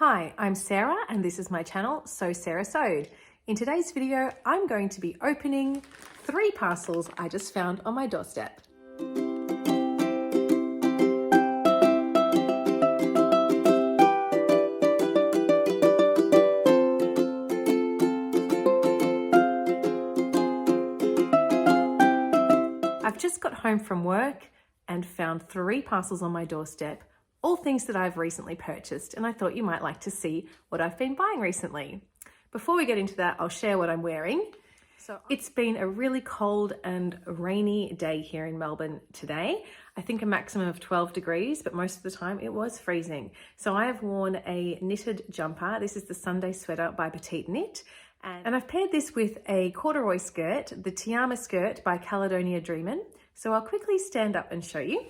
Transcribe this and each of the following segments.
Hi, I'm Sarah and this is my channel, So Sarah Sewed. In today's video, I'm going to be opening 3 parcels I just found on my doorstep. I've just got home from work and found 3 parcels on my doorstep, all things that I've recently purchased, and I thought you might like to see what I've been buying recently. Before we get into that, I'll share what I'm wearing. It's been a really cold and rainy day here in Melbourne today. I think a maximum of 12 degrees, but most of the time it was freezing. So I have worn a knitted jumper. This is the Sunday sweater by Petite Knit. And I've paired this with a corduroy skirt, the Tiama skirt by Caledonia Dreamin. So I'll quickly stand up and show you.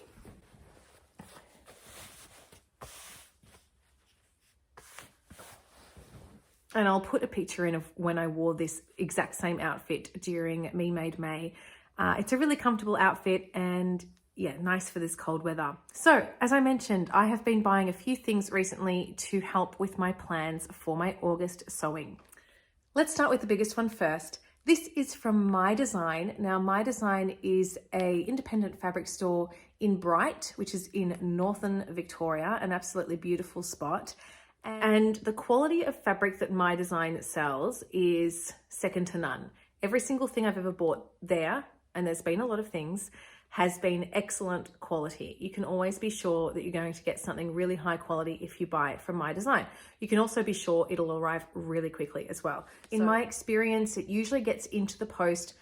And I'll put a picture in of when I wore this exact same outfit during Me Made May. It's a really comfortable outfit and yeah, nice for this cold weather. So as I mentioned, I have been buying a few things recently to help with my plans for my August sewing. Let's start with the biggest one first. This is from Maai Design. Now, Maai Design is an independent fabric store in Bright, which is in Northern Victoria, an absolutely beautiful spot. And the quality of fabric that Maai Design sells is second to none. Every single thing I've ever bought there, and there's been a lot of things, has been excellent quality. You can always be sure that you're going to get something really high quality if you buy it from Maai Design. You can also be sure it'll arrive really quickly as well. In my experience, it usually gets into the post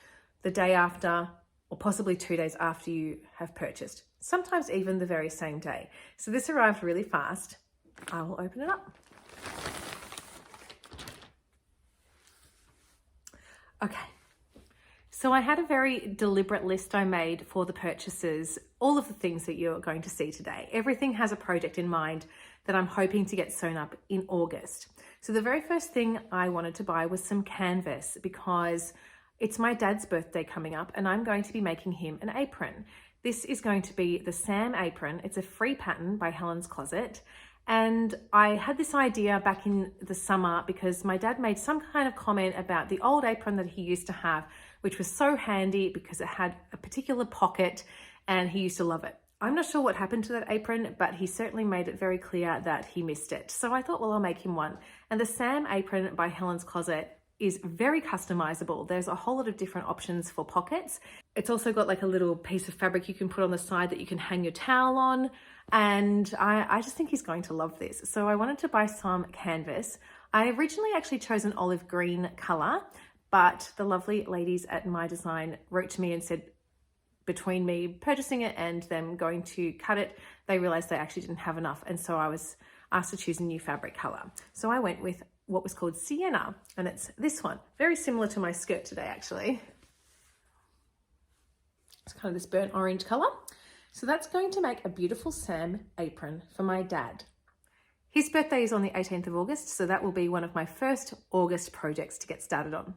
the day after, or possibly 2 days after you have purchased, sometimes even the very same day. So this arrived really fast. I will open it up. Okay, so I had a very deliberate list I made for the purchases, all of the things that you're going to see today. Everything has a project in mind that I'm hoping to get sewn up in August. So the very first thing I wanted to buy was some canvas because it's my dad's birthday coming up and I'm going to be making him an apron. This is going to be the Sam apron. It's a free pattern by Helen's Closet. And I had this idea back in the summer because my dad made some kind of comment about the old apron that he used to have, which was so handy because it had a particular pocket and he used to love it. I'm not sure what happened to that apron, but he certainly made it very clear that he missed it. So I thought, well, I'll make him one. And the Sam apron by Helen's Closet is very customizable. There's a whole lot of different options for pockets. It's also got like a little piece of fabric you can put on the side that you can hang your towel on. And I just think he's going to love this. So I wanted to buy some canvas. I originally actually chose an olive green color, but the lovely ladies at Maai Design wrote to me and said, between me purchasing it and them going to cut it, they realized they actually didn't have enough. And so I was asked to choose a new fabric color. So I went with what was called Sienna, and it's this one, very similar to my skirt today, actually. It's kind of this burnt orange color. So that's going to make a beautiful Sam apron for my dad. His birthday is on the 18th of August, so that will be one of my first August projects to get started on.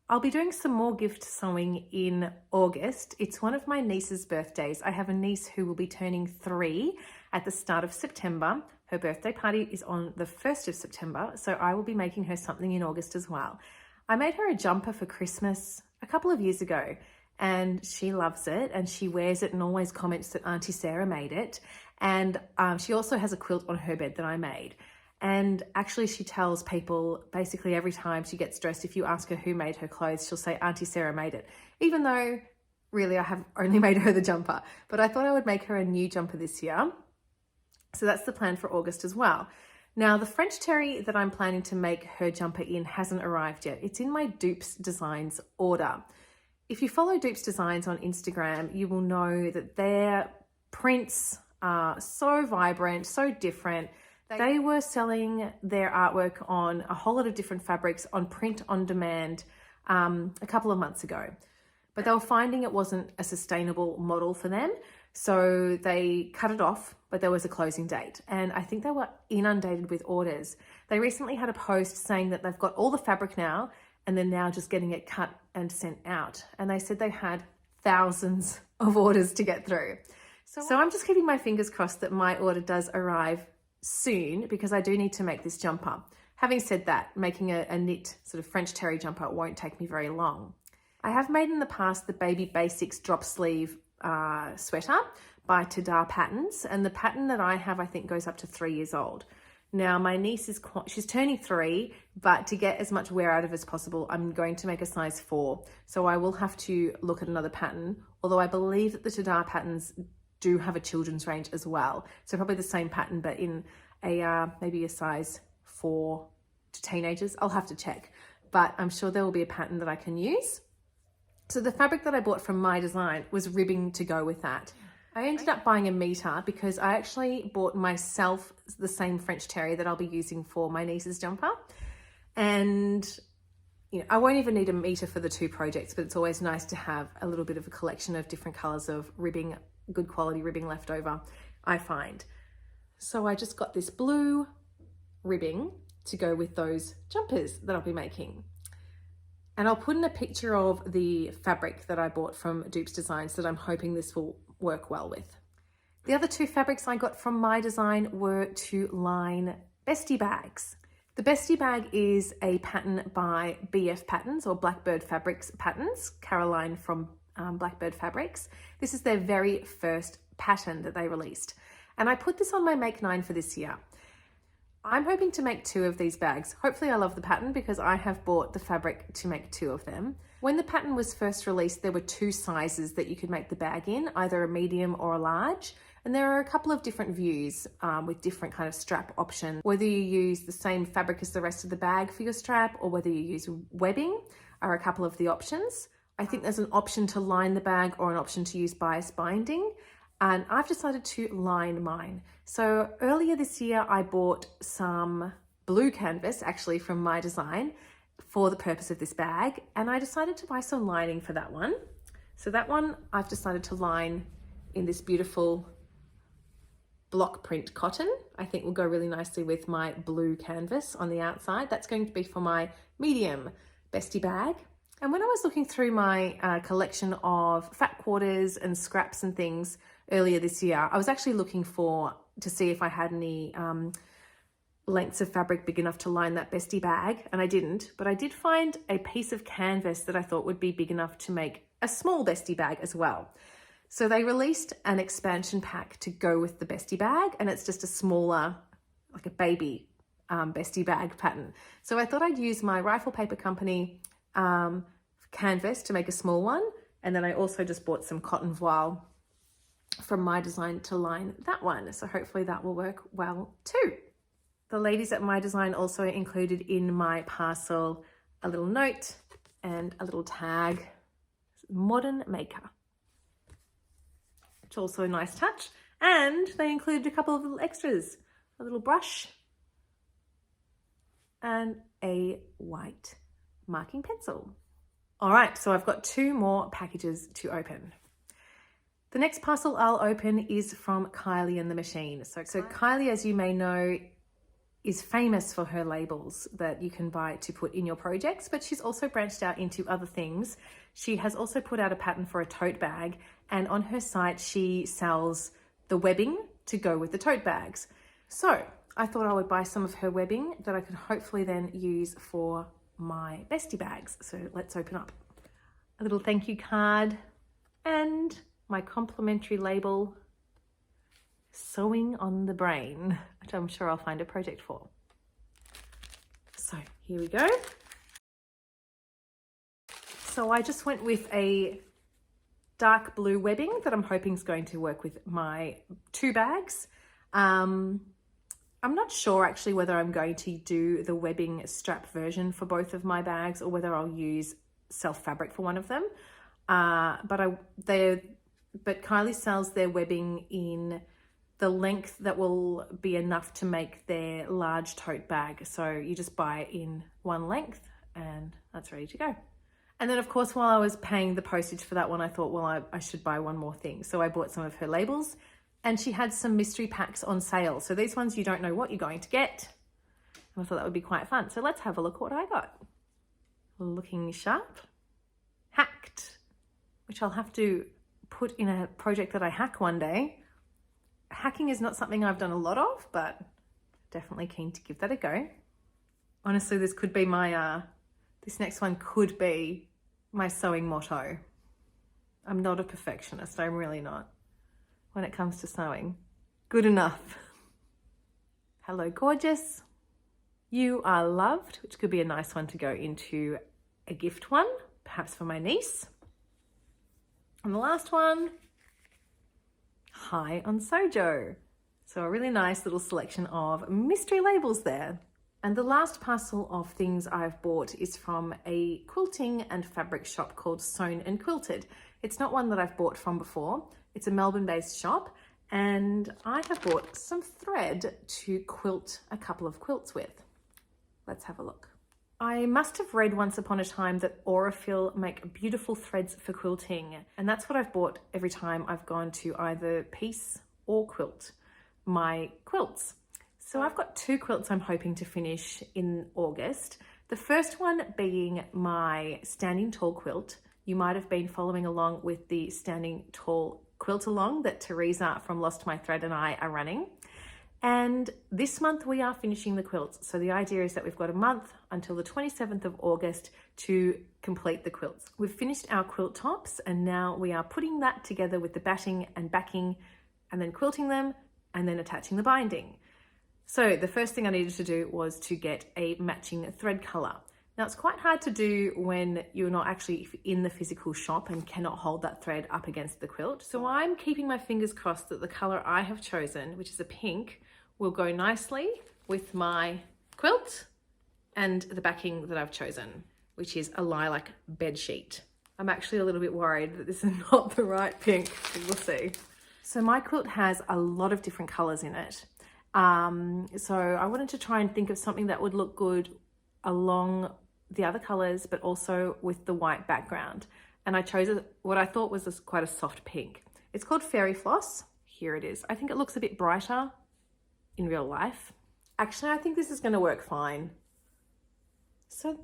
I'll be doing some more gift sewing in August. It's one of my niece's birthdays. I have a niece who will be turning 3 at the start of September. Her birthday party is on the 1st of September, so I will be making her something in August as well. I made her a jumper for Christmas a couple of years ago, and she loves it and she wears it and always comments that Auntie Sarah made it. And she also has a quilt on her bed that I made. And actually she tells people basically every time she gets dressed, if you ask her who made her clothes, she'll say Auntie Sarah made it, even though really I have only made her the jumper. But I thought I would make her a new jumper this year. So that's the plan for August as well. Now the French terry that I'm planning to make her jumper in hasn't arrived yet. It's in my Dupes Designs order. If you follow Dupes Designs on Instagram, you will know that their prints are so vibrant, so different. They were selling their artwork on a whole lot of different fabrics on print on demand a couple of months ago. But they were finding it wasn't a sustainable model for them. So they cut it off, but there was a closing date. And I think they were inundated with orders. They recently had a post saying that they've got all the fabric now and they're now just getting it cut and sent out. And they said they had thousands of orders to get through. So I'm just keeping my fingers crossed that my order does arrive soon because I do need to make this jumper. Having said that, making a knit sort of French terry jumper won't take me very long. I have made in the past the Baby Basics drop sleeve sweater by Tadah patterns, and the pattern that I have I think goes up to 3 years old. Now my niece she's turning 3, but to get as much wear out of as possible, I'm going to make a size 4. So I will have to look at another pattern, although I believe that the Tadah patterns do have a children's range as well. So probably the same pattern, but in a maybe a size 4 to teenagers. I'll have to check, but I'm sure there will be a pattern that I can use. So the fabric that I bought from Maai Design was ribbing to go with that. I ended up buying a meter because I actually bought myself the same French terry that I'll be using for my niece's jumper. And you know, I won't even need a meter for the 2 projects, but it's always nice to have a little bit of a collection of different colors of ribbing, good quality ribbing left over, I find. So I just got this blue ribbing to go with those jumpers that I'll be making. And I'll put in a picture of the fabric that I bought from Dupes Designs that I'm hoping this will work well with. The other 2 fabrics I got from Maai Design were to line Bestie bags. The Bestie bag is a pattern by BF Patterns or Blackbird Fabrics Patterns, Caroline from Blackbird Fabrics. This is their very first pattern that they released. And I put this on my Make 9 for this year. I'm hoping to make 2 of these bags. Hopefully I love the pattern because I have bought the fabric to make 2 of them. When the pattern was first released, there were 2 sizes that you could make the bag in, either a medium or a large. And there are a couple of different views with different kind of strap options. Whether you use the same fabric as the rest of the bag for your strap or whether you use webbing are a couple of the options. I think there's an option to line the bag or an option to use bias binding. And I've decided to line mine. So earlier this year, I bought some blue canvas actually from Maai Design for the purpose of this bag. And I decided to buy some lining for that one. So that one I've decided to line in this beautiful block print cotton. I think will go really nicely with my blue canvas on the outside. That's going to be for my medium Bestie bag. And when I was looking through my collection of fat quarters and scraps and things earlier this year, I was actually looking to see if I had any lengths of fabric big enough to line that Bestie bag, and I didn't, but I did find a piece of canvas that I thought would be big enough to make a small Bestie bag as well. So they released an expansion pack to go with the Bestie bag, and it's just a smaller, like a baby Bestie bag pattern. So I thought I'd use my Rifle Paper Company canvas to make a small one, and then I also just bought some cotton voile from Maai Design to line that one. So hopefully that will work well too. The ladies at Maai Design also included in my parcel a little note and a little tag, Modern Maker. It's also a nice touch. And they included a couple of little extras, a little brush and a white marking pencil. All right, so I've got 2 more packages to open. The next parcel I'll open is from Kylie and the Machine. So Kylie, as you may know, is famous for her labels that you can buy to put in your projects, but she's also branched out into other things. She has also put out a pattern for a tote bag, and on her site, she sells the webbing to go with the tote bags. So I thought I would buy some of her webbing that I could hopefully then use for my Bestie bags. So let's open up a little thank you card and my complimentary label, Sewing on the Brain, which I'm sure I'll find a project for. So here we go. So I just went with a dark blue webbing that I'm hoping is going to work with my 2 bags. I'm not sure actually whether I'm going to do the webbing strap version for both of my bags or whether I'll use self fabric for one of them. But Kylie sells their webbing in the length that will be enough to make their large tote bag. So you just buy it in one length and that's ready to go. And then of course, while I was paying the postage for that one, I thought, well, I should buy one more thing. So I bought some of her labels, and she had some mystery packs on sale. So these ones, you don't know what you're going to get. And I thought that would be quite fun. So let's have a look what I got. Looking Sharp, Hacked, which I'll have to put in a project that I hack one day. Hacking is not something I've done a lot of, but definitely keen to give that a go. Honestly, this could be my, this next one could be my sewing motto. I'm not a perfectionist, I'm really not. When it comes to sewing, good enough. Hello, gorgeous. You are loved, which could be a nice one to go into a gift one, perhaps for my niece. And the last one, high on Sojo. So a really nice little selection of mystery labels there. And the last parcel of things I've bought is from a quilting and fabric shop called Sewn and Quilted. It's not one that I've bought from before. It's a Melbourne-based shop, and I have bought some thread to quilt a couple of quilts with. Let's have a look. I must have read once upon a time that Aurifil make beautiful threads for quilting, and that's what I've bought every time I've gone to either piece or quilt my quilts. So I've got 2 quilts I'm hoping to finish in August. The first one being my Standing Tall quilt. You might have been following along with the Standing Tall quilt along that Teresa from Lost My Thread and I are running. And this month we are finishing the quilts. So the idea is that we've got a month until the 27th of August to complete the quilts. We've finished our quilt tops, and now we are putting that together with the batting and backing, and then quilting them, and then attaching the binding. So the first thing I needed to do was to get a matching thread color. Now it's quite hard to do when you're not actually in the physical shop and cannot hold that thread up against the quilt. So I'm keeping my fingers crossed that the color I have chosen, which is a pink, will go nicely with my quilt and the backing that I've chosen, which is a lilac bed sheet. I'm actually a little bit worried that this is not the right pink, but we'll see. So my quilt has a lot of different colors in it. So I wanted to try and think of something that would look good along the other colors, but also with the white background. And I chose what I thought was quite a soft pink. It's called Fairy Floss. Here it is. I think it looks a bit brighter in real life. Actually, I think this is going to work fine. So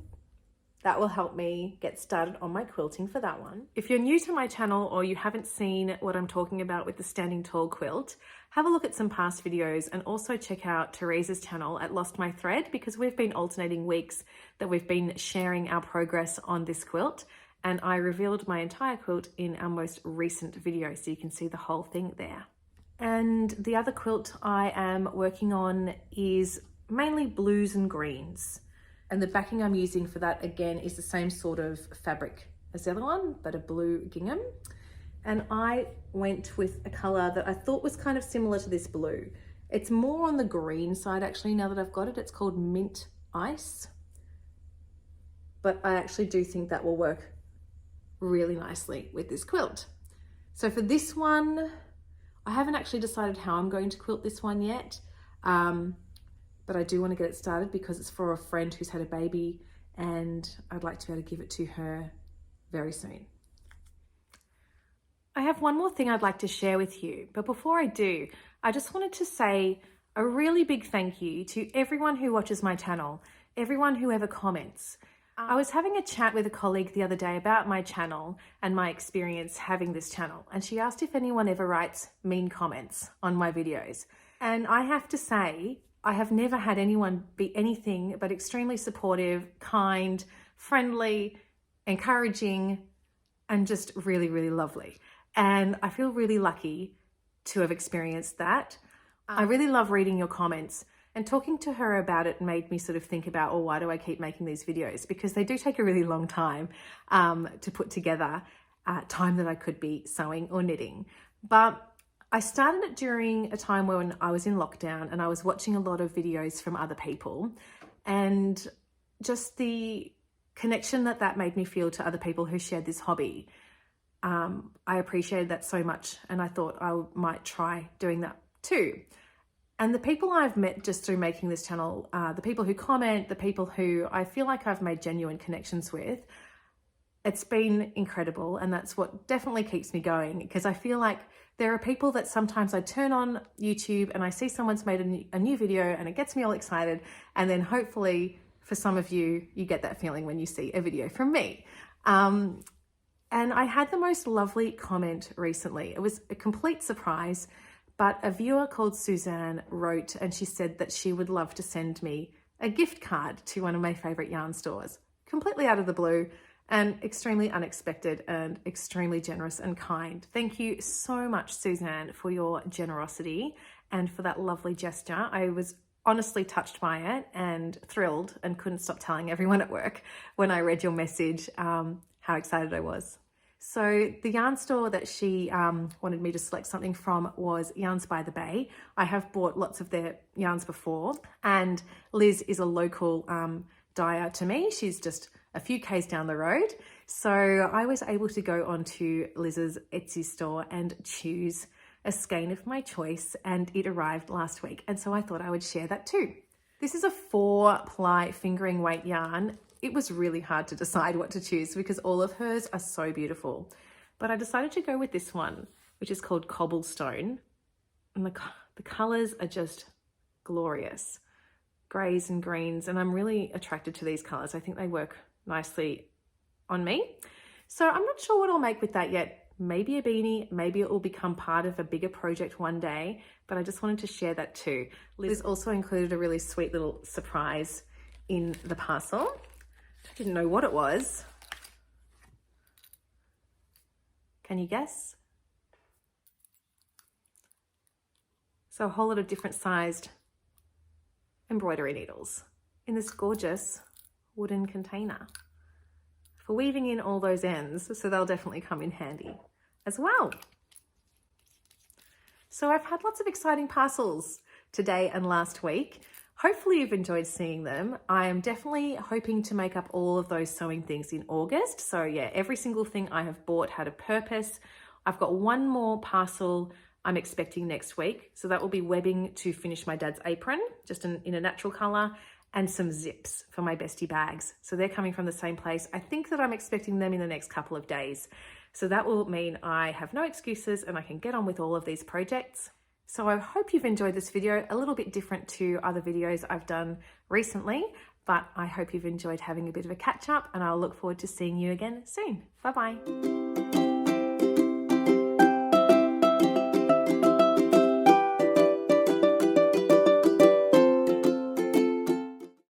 that will help me get started on my quilting for that one. If you're new to my channel or you haven't seen what I'm talking about with the Standing Tall quilt, have a look at some past videos, and also check out Teresa's channel at Lost My Thread, because we've been alternating weeks that we've been sharing our progress on this quilt, and I revealed my entire quilt in our most recent video, so you can see the whole thing there. And the other quilt I am working on is mainly blues and greens. And the backing I'm using for that, again, is the same sort of fabric as the other one, but a blue gingham. And I went with a color that I thought was kind of similar to this blue. It's more on the green side, actually, now that I've got it. It's called Mint Ice. But I actually do think that will work really nicely with this quilt. So for this one, I haven't actually decided how I'm going to quilt this one yet. But I do want to get it started because it's for a friend who's had a baby, and I'd like to be able to give it to her very soon. I have one more thing I'd like to share with you, but before I do, I just wanted to say a really big thank you to everyone who watches my channel, everyone who ever comments. I was having a chat with a colleague the other day about my channel and my experience having this channel, and she asked if anyone ever writes mean comments on my videos. And I have to say, I have never had anyone be anything but extremely supportive, kind, friendly, encouraging, and just really, really lovely. And I feel really lucky to have experienced that. I really love reading your comments, and talking to her about it made me sort of think about, oh, why do I keep making these videos? Because they do take a really long time to put together, time that I could be sewing or knitting. But I started it during a time when I was in lockdown, and I was watching a lot of videos from other people, and just the connection that made me feel to other people who shared this hobby. I appreciated that so much, and I thought I might try doing that too. And the people I've met just through making this channel, the people who comment, the people who I feel like I've made genuine connections with, it's been incredible. And that's what definitely keeps me going, because I feel like there are people that sometimes I turn on YouTube and I see someone's made a new video and it gets me all excited. And then hopefully for some of you, you get that feeling when you see a video from me. And I had the most lovely comment recently. It was a complete surprise, but a viewer called Suzanne wrote and she said that she would love to send me a gift card to one of my favorite yarn stores, completely out of the blue and extremely unexpected and extremely generous and kind. Thank you so much, Suzanne, for your generosity and for that lovely gesture. I was honestly touched by it and thrilled and couldn't stop telling everyone at work when I read your message how excited I was. So the yarn store that she wanted me to select something from was Yarns by the Bay. I have bought lots of their yarns before, and Liz is a local dyer to me. She's just a few Ks down the road. So I was able to go onto Liz's Etsy store and choose a skein of my choice, and it arrived last week. And so I thought I would share that too. This is a 4-ply fingering weight yarn. It was really hard to decide what to choose because all of hers are so beautiful. But I decided to go with this one, which is called Cobblestone. And the colors are just glorious. Grays and greens, and I'm really attracted to these colors. I think they work nicely on me. So I'm not sure what I'll make with that yet. Maybe a beanie, maybe it will become part of a bigger project one day, but I just wanted to share that too. Liz also included a really sweet little surprise in the parcel. I didn't know what it was. Can you guess? So a whole lot of different sized embroidery needles in this gorgeous wooden container for weaving in all those ends, so they'll definitely come in handy as well. So I've had lots of exciting parcels today and last week. Hopefully you've enjoyed seeing them. I am definitely hoping to make up all of those sewing things in August. So yeah, every single thing I have bought had a purpose. I've got one more parcel I'm expecting next week. So that will be webbing to finish my dad's apron, just in a natural color, and some zips for my Bestie bags. So they're coming from the same place. I think that I'm expecting them in the next couple of days. So that will mean I have no excuses and I can get on with all of these projects. So I hope you've enjoyed this video, a little bit different to other videos I've done recently, but I hope you've enjoyed having a bit of a catch up, and I'll look forward to seeing you again soon. Bye-bye.